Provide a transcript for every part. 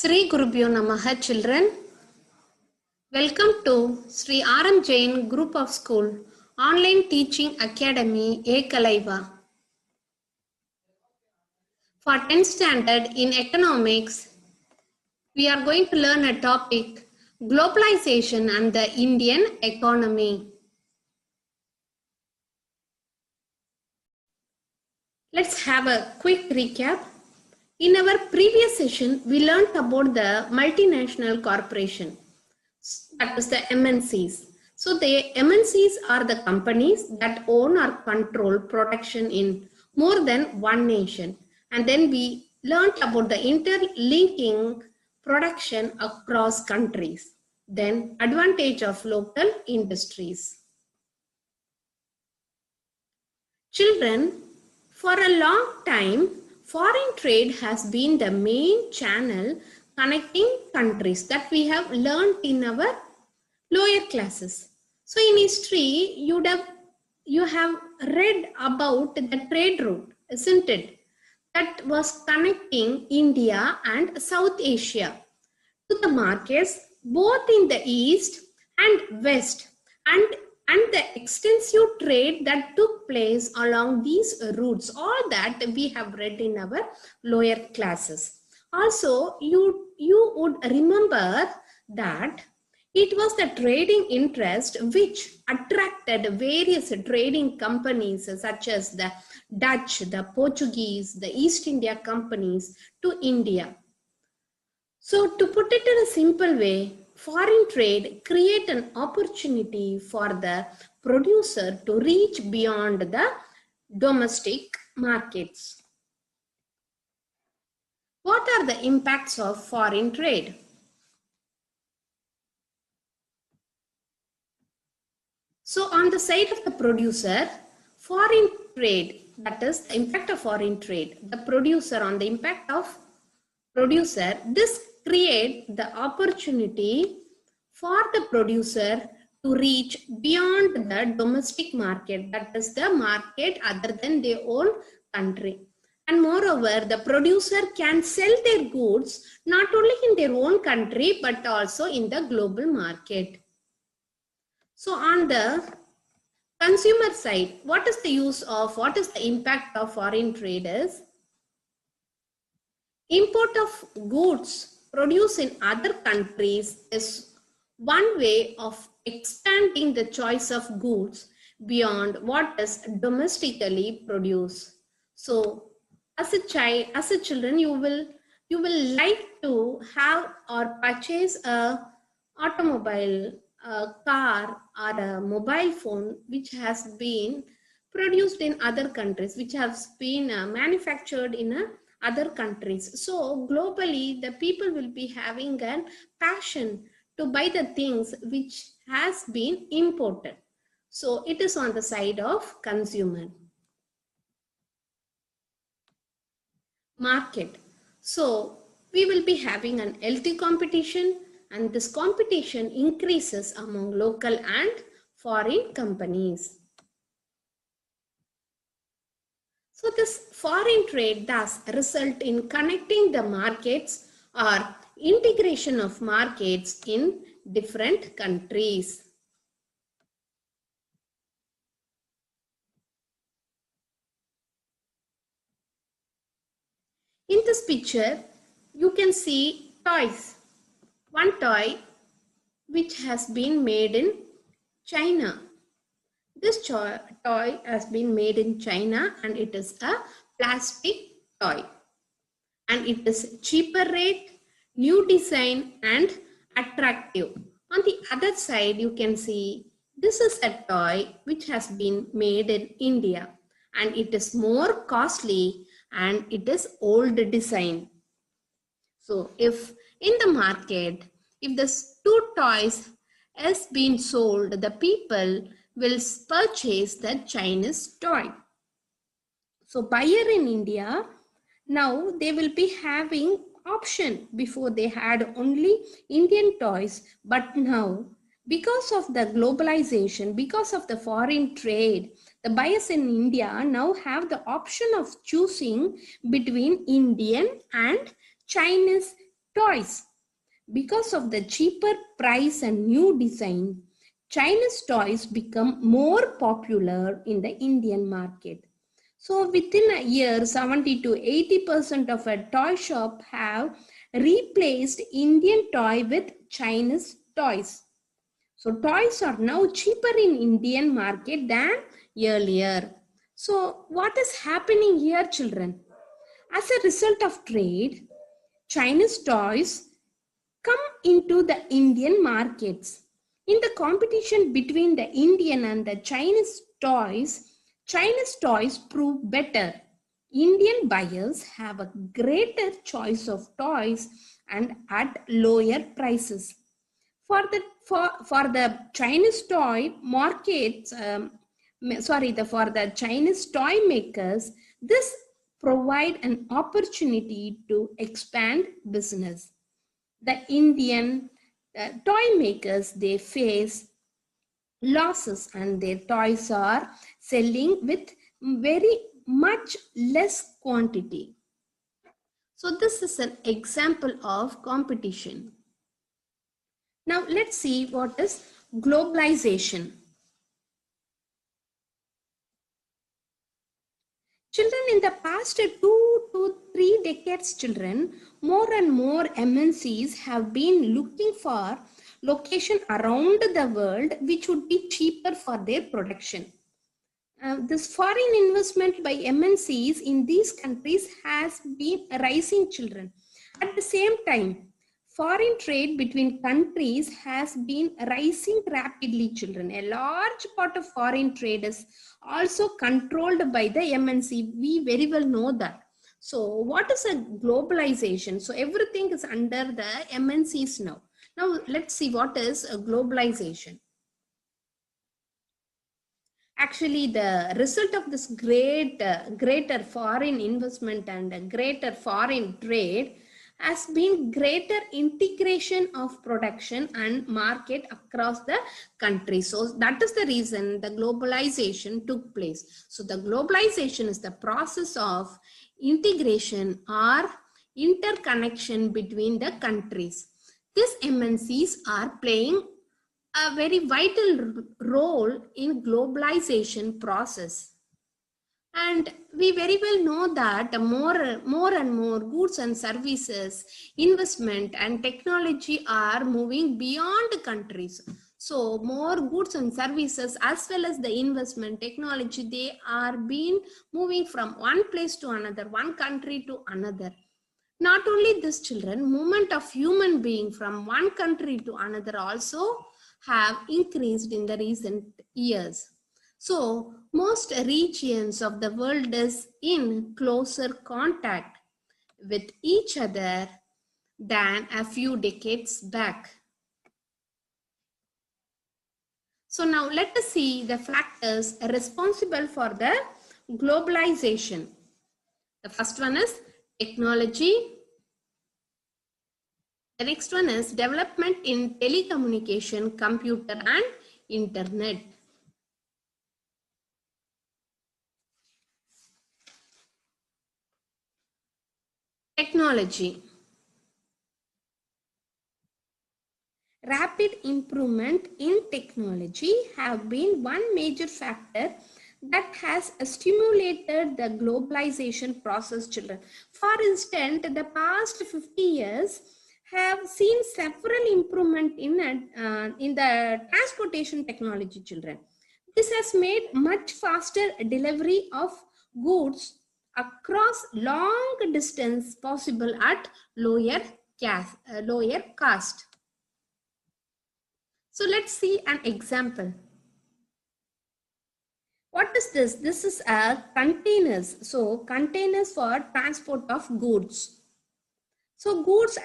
Sri Gurubhyo Namaha children. Welcome to Sri R.M. Jain Group of School Online Teaching Academy Ekalaiva. For 10th standard in economics, we are going to learn a topic, Globalization and the Indian economy. Let's have a quick recap. In our previous session, we learned about the multinational corporation, that is the MNCs. So the MNCs are the companies that own or control production in more than one nation. And then we learned about the interlinking production across countries. Then advantage of local industries. Children, for a long time, foreign trade has been the main channel connecting countries that we have learned in our lower classes. So in history, you have read about the trade route, isn't it? That was connecting India and South Asia to the markets both in the east and west, and the extensive trade that took place along these routes, all that we have read in our lower classes. Also, you would remember that it was the trading interest which attracted various trading companies such as the Dutch, the Portuguese, the East India companies to India. So to put it in a simple way, foreign trade creates an opportunity for the producer to reach beyond the domestic markets. What are the impacts of foreign trade? So on the side of the producer, foreign trade, that is the impact of foreign trade, the producer on the impact of producer, this creates the opportunity for the producer to reach beyond the domestic market, that is the market other than their own country. And moreover, the producer can sell their goods not only in their own country but also in the global market. So on the consumer side, what is the impact of foreign trade is? Import of goods produced in other countries is one way of expanding the choice of goods beyond what is domestically produced. So as a children, you will like to have or purchase a automobile, a car or a mobile phone which has been produced in other countries, which has been manufactured in other countries. So globally, the people will be having a passion to buy the things which has been imported. So it is on the side of consumer. Market. So we will be having an healthy competition, and this competition increases among local and foreign companies. So this foreign trade thus result in connecting the markets or integration of markets in different countries. In this picture, you can see toys. One toy which has been made in China. This toy has been made in China and it is a plastic toy. And it is cheaper rate, new design and attractive. On the other side, you can see this is a toy which has been made in India and it is more costly and it is old design. So if in the market, if the two toys has been sold, the people will purchase the Chinese toy. So buyer in India, now they will be having option. Before they had only Indian toys, but now because of the globalization, because of the foreign trade, the buyers in India now have the option of choosing between Indian and Chinese Toys. Because of the cheaper price and new design, Chinese toys become more popular in the Indian market. So within a year, 70 to 80% of a toy shop have replaced Indian toy with Chinese toys. So toys are now cheaper in Indian market than earlier. So what is happening here, children? As a result of trade, Chinese toys come into the Indian markets. In the competition between the Indian and the Chinese toys prove better. Indian buyers have a greater choice of toys and at lower prices. For the Chinese toy markets, for the Chinese toy makers, this provide an opportunity to expand business. The Indian toy makers, they face losses and their toys are selling with very much less quantity. So this is an example of competition. Now let's see what is globalization. Children, in the past 2 to 3 decades, children, more and more MNCs have been looking for location around the world which would be cheaper for their production. This foreign investment by MNCs in these countries has been rising, children. At the same time, foreign trade between countries has been rising rapidly, children. A large part of foreign trade is also controlled by the MNC. We very well know that. So what is a globalization? So everything is under the MNCs now. Now let's see what is a globalization. Actually, the result of this greater foreign investment and greater foreign trade has been greater integration of production and market across the country. So that is the reason the globalization took place. So the globalization is the process of integration or interconnection between the countries. These MNCs are playing a very vital role in globalization process. And we very well know that more and more goods and services, investment and technology are moving beyond countries. So more goods and services as well as the investment technology, they are being moving from one place to another, one country to another. Not only this, children, movement of human being from one country to another also have increased in the recent years. So most regions of the world is in closer contact with each other than a few decades back. So now let us see the factors responsible for the globalization. The first one is technology. The next one is development in telecommunication, computer and internet. Technology. Rapid improvement in technology have been one major factor that has stimulated the globalization process, children. For instance, the past 50 years have seen several improvement in the transportation technology, children. This has made much faster delivery of goods across long distance possible at lower cost. So let's see an example. What is this? This is a containers. So containers for transport of goods. So goods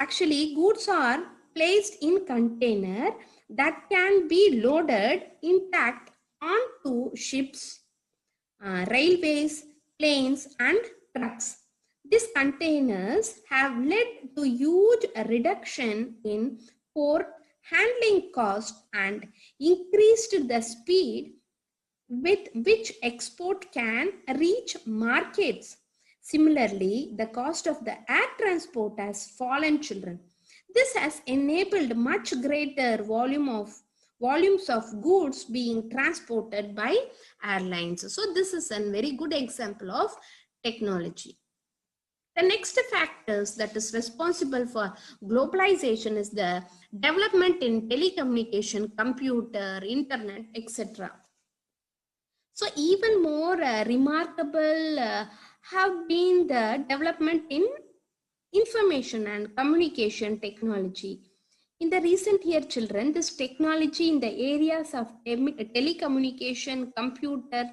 are placed in container that can be loaded intact onto ships, railways, planes and trucks. These containers have led to huge reduction in port handling cost and increased the speed with which export can reach markets. Similarly, the cost of the air transport has fallen, children. This has enabled much greater volumes of goods being transported by airlines. So this is a very good example of technology. The next factors that is responsible for globalization is the development in telecommunication, computer, internet, etc. So even more remarkable have been the development in information and communication technology. In the recent year, children, this technology in the areas of telecommunication, computer,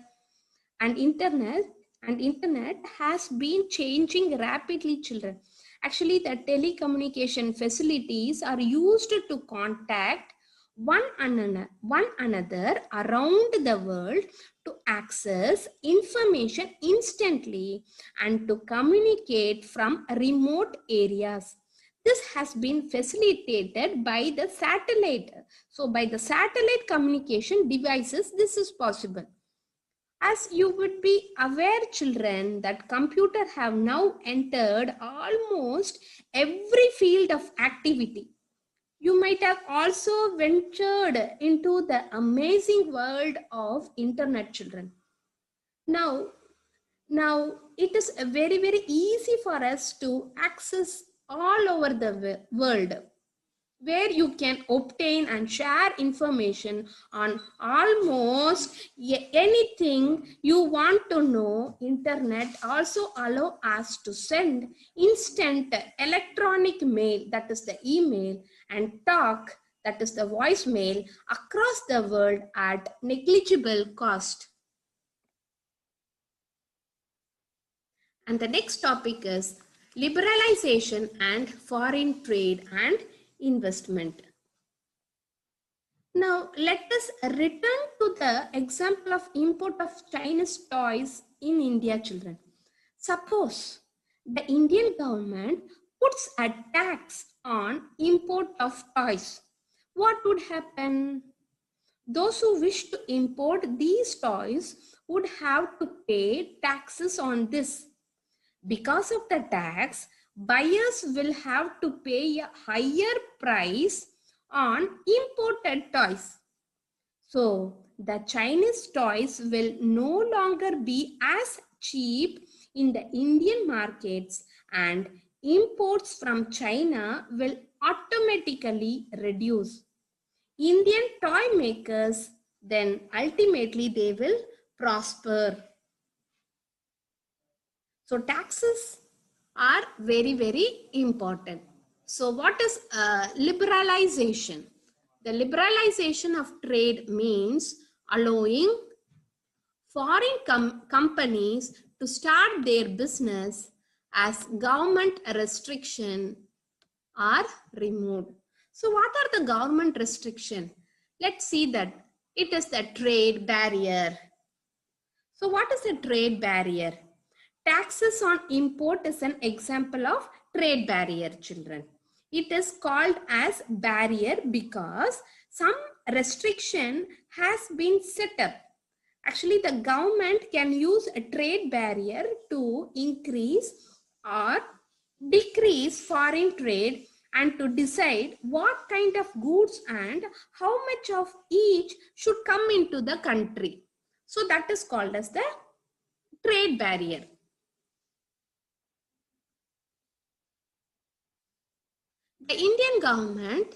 and internet has been changing rapidly, children. Actually, the telecommunication facilities are used to contact one another around the world, to access information instantly and to communicate from remote areas. This has been facilitated by the satellite. So by the satellite communication devices, this is possible. As you would be aware, children, that computers have now entered almost every field of activity. You might have also ventured into the amazing world of internet, children. Now it is very easy for us to access all over the world, where you can obtain and share information on almost anything you want to know. Internet also allow us to send instant electronic mail, that is the email, and talk, that is the voicemail, across the world at negligible cost. And the next topic is liberalization and foreign trade and investment. Now, let us return to the example of import of Chinese toys in India, children. Suppose the Indian government puts a tax on import of toys. What would happen? Those who wish to import these toys would have to pay taxes on this. Because of the tax, buyers will have to pay a higher price on imported toys. So the Chinese toys will no longer be as cheap in the Indian markets, and imports from China will automatically reduce. Indian toy makers, then ultimately they will prosper. So taxes are very important. So what is liberalization? The liberalization of trade means allowing foreign companies to start their business as government restriction are removed. So what are the government restriction? Let's see that. It is the trade barrier. So what is a trade barrier? Taxes on import is an example of trade barrier, children. It is called as barrier because some restriction has been set up. Actually, the government can use a trade barrier to increase or decrease foreign trade, and to decide what kind of goods and how much of each should come into the country. So that is called as the trade barrier. The Indian government,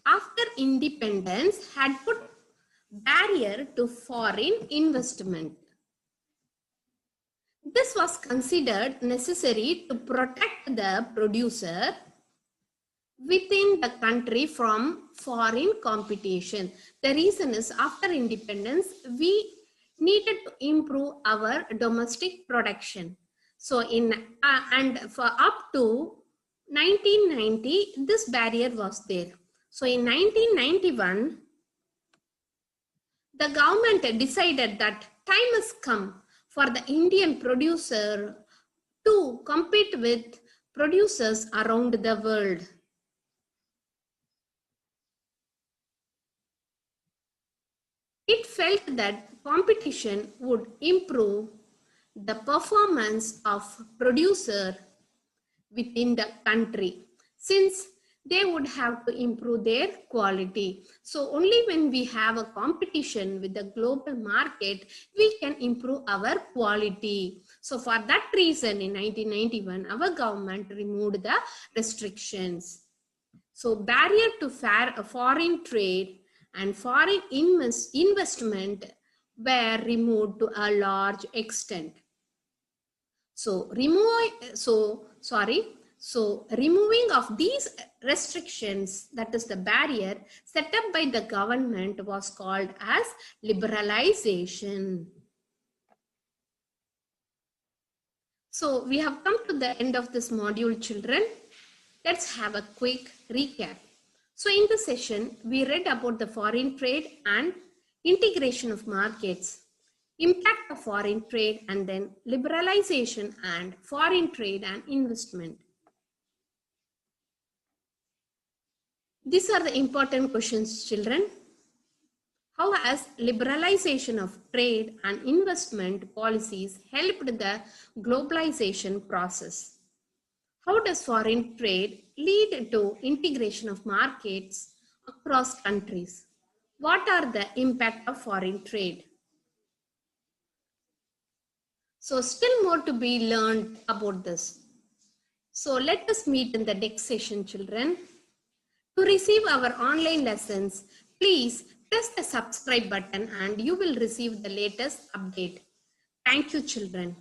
after independence, had put barrier to foreign investment. This was considered necessary to protect the producer within the country from foreign competition. The reason is, after independence, we needed to improve our domestic production. So and for up to 1990, this barrier was there. So in 1991, the government decided that time has come for the Indian producer to compete with producers around the world. It felt that competition would improve the performance of producer within the country. Since they would have to improve their quality. So only when we have a competition with the global market, we can improve our quality. So for that reason, in 1991, our government removed the restrictions. So barrier to foreign trade and foreign investment were removed to a large extent. So removing of these restrictions, that is the barrier set up by the government, was called as liberalization. So we have come to the end of this module, children. Let's have a quick recap. So in this session, we read about the foreign trade and integration of markets, impact of foreign trade, and then liberalization and foreign trade and investment. These are the important questions, children. How has liberalization of trade and investment policies helped the globalization process? How does foreign trade lead to integration of markets across countries? What are the impact of foreign trade? So still more to be learned about this. So let us meet in the next session, children. To receive our online lessons, please press the subscribe button and you will receive the latest update. Thank you, children.